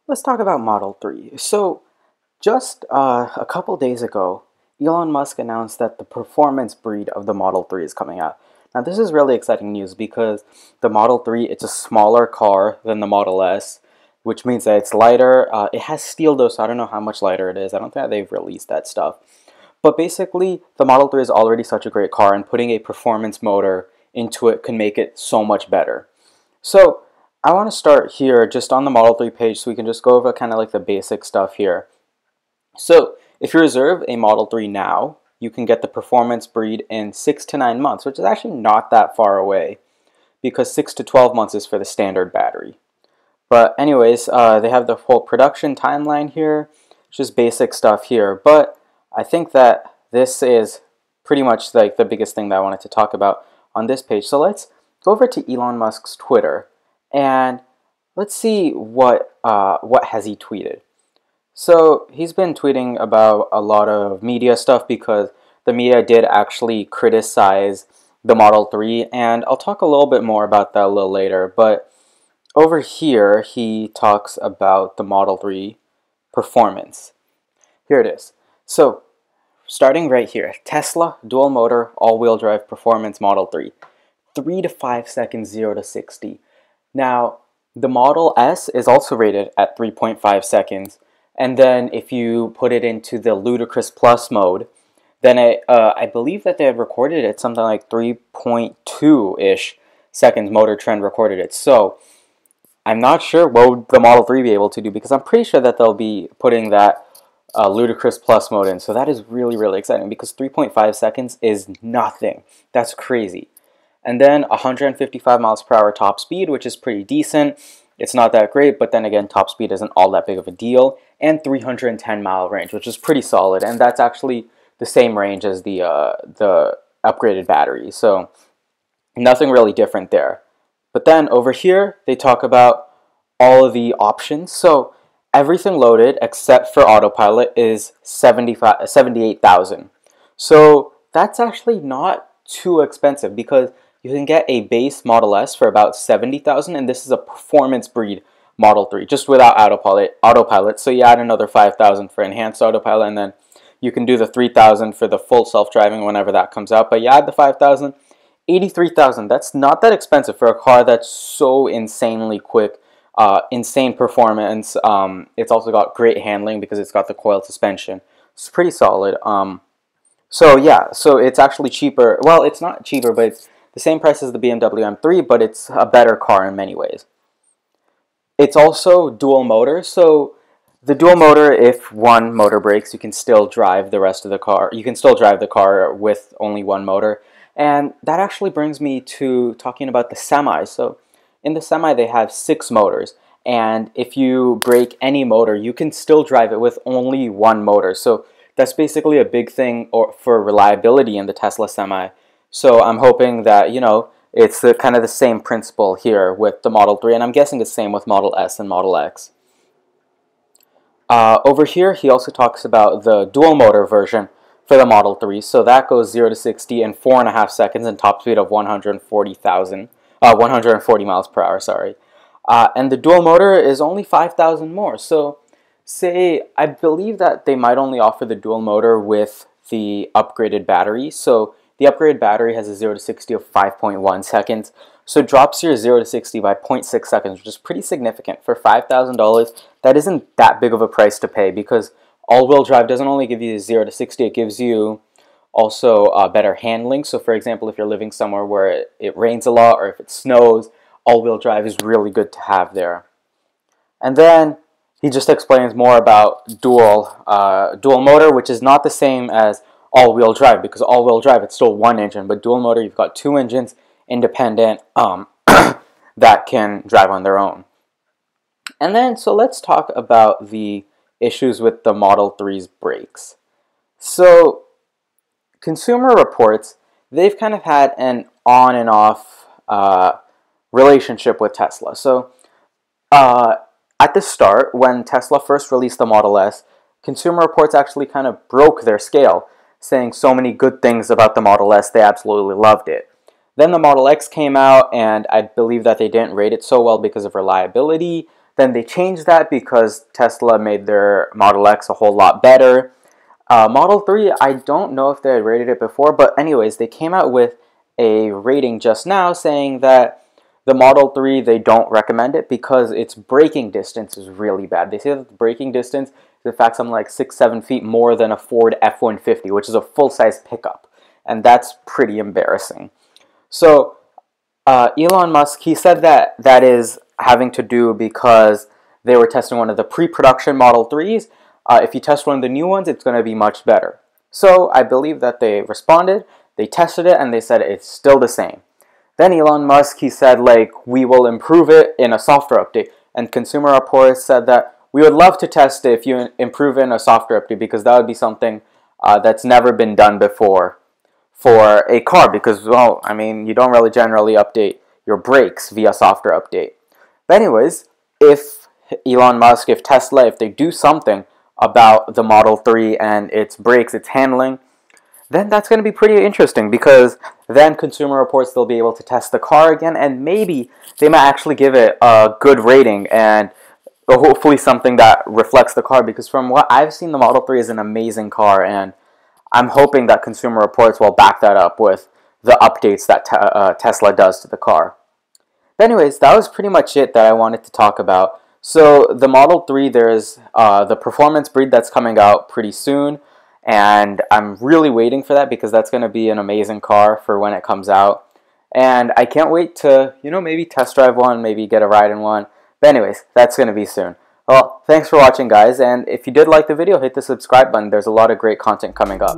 Let's talk about Model 3. So, just a couple days ago, Elon Musk announced that the performance breed of the Model 3 is coming out. Now, this is really exciting news because the Model 3, it's a smaller car than the Model S, which means that it's lighter. It has steel though, so I don't know how much lighter it is. I don't think they've released that stuff. But basically, the Model 3 is already such a great car, and putting a performance motor into it can make it so much better. So, I want to start here just on the Model 3 page so we can just go over kind of like the basic stuff here. So if you reserve a Model 3 now, you can get the performance breed in 6 to 9 months, which is actually not that far away because 6 to 12 months is for the standard battery. But anyways, they have the whole production timeline here, just basic stuff here. But I think that this is pretty much like the biggest thing that I wanted to talk about on this page. So let's go over to Elon Musk's Twitter and let's see what has he tweeted. So he's been tweeting about a lot of media stuff because the media did actually criticize the Model 3, and I'll talk a little bit more about that a little later. But over here, he talks about the Model 3 performance. Here it is. So starting right here, Tesla dual motor all-wheel drive performance Model 3, 3 to 5 seconds 0 to 60. Now, the Model S is also rated at 3.5 seconds, and then if you put it into the Ludicrous Plus mode, then I believe that they had recorded it something like 3.2-ish seconds Motor Trend recorded it. So, I'm not sure what would the Model 3 be able to do because I'm pretty sure that they'll be putting that Ludicrous Plus mode in. So that is really, really exciting because 3.5 seconds is nothing. That's crazy. And then 155 miles per hour top speed, which is pretty decent. It's not that great, but then again, top speed isn't all that big of a deal. And 310 mile range, which is pretty solid. And that's actually the same range as the upgraded battery. So nothing really different there. But then over here, they talk about all of the options. So everything loaded except for autopilot is 78,000. So that's actually not too expensive because you can get a base Model S for about 70,000, and this is a performance breed Model 3, just without autopilot. So you add another 5,000 for enhanced autopilot, and then you can do the 3,000 for the full self-driving whenever that comes out. But you add the 5,000, 83,000. That's not that expensive for a car that's so insanely quick, insane performance. It's also got great handling because it's got the coiled suspension. It's pretty solid. So yeah, so it's actually cheaper. Well, it's not cheaper, but it's the same price as the BMW M3, but it's a better car in many ways. It's also dual motor, so the dual motor, if one motor breaks, you can still drive the rest of the car. You can still drive the car with only one motor. And that actually brings me to talking about the Semi. So in the Semi, they have 6 motors. And if you break any motor, you can still drive it with only one motor. So that's basically a big thing for reliability in the Tesla Semi. So I'm hoping that, it's kind of the same principle here with the Model 3, and I'm guessing the same with Model S and Model X. Over here, he also talks about the dual motor version for the Model 3. So that goes 0 to 60 in 4.5 seconds and top speed of 140 miles per hour, sorry. And the dual motor is only 5,000 more. So I believe that they might only offer the dual motor with the upgraded battery. So the upgraded battery has a 0 to 60 of 5.1 seconds. So it drops your 0 to 60 by 0.6 seconds, which is pretty significant. For $5,000, that isn't that big of a price to pay because all-wheel drive doesn't only give you 0 to 60, it gives you also better handling. So for example, if you're living somewhere where it rains a lot or if it snows, all-wheel drive is really good to have there. And then he just explains more about dual motor, which is not the same as all-wheel drive because all-wheel drive, it's still one engine, but dual motor, you've got 2 engines independent that can drive on their own. And then, so let's talk about the issues with the Model 3's brakes. So, Consumer Reports, they've kind of had an on and off relationship with Tesla. So, at the start, when Tesla first released the Model S, Consumer Reports actually kind of broke their scale, saying so many good things about the Model S, they absolutely loved it. Then the Model X came out, and I believe that they didn't rate it so well because of reliability, Then they changed that because Tesla made their Model X a whole lot better. Model 3, I don't know if they had rated it before, but anyways, they came out with a rating just now saying that the Model 3, they don't recommend it because its braking distance is really bad. They say that the braking distance is in fact something like 6-7 feet more than a Ford F-150, which is a full-size pickup. And that's pretty embarrassing. So Elon Musk, he said that that is having to do because they were testing one of the pre-production Model 3s. If you test one of the new ones, it's going to be much better. So I believe that they responded, they tested it, and they said it's still the same. Then Elon Musk, he said, like, we will improve it in a software update. And Consumer Reports said that we would love to test it if you improve it in a software update, because that would be something that's never been done before for a car, because, well, I mean, you don't really generally update your brakes via software update. But anyways, if Elon Musk, if Tesla, if they do something about the Model 3 and its brakes, its handling, then that's going to be pretty interesting, because then Consumer Reports, they'll be able to test the car again, and maybe they might actually give it a good rating and hopefully something that reflects the car, because from what I've seen, the Model 3 is an amazing car, and I'm hoping that Consumer Reports will back that up with the updates that Tesla does to the car. But anyways, that was pretty much it that I wanted to talk about. So the Model 3, there's the performance breed that's coming out pretty soon, and I'm really waiting for that because that's going to be an amazing car for when it comes out. And I can't wait to, maybe test drive one, maybe get a ride in one. But anyways, that's going to be soon. Well, thanks for watching, guys, and if you did like the video, hit the subscribe button. There's a lot of great content coming up.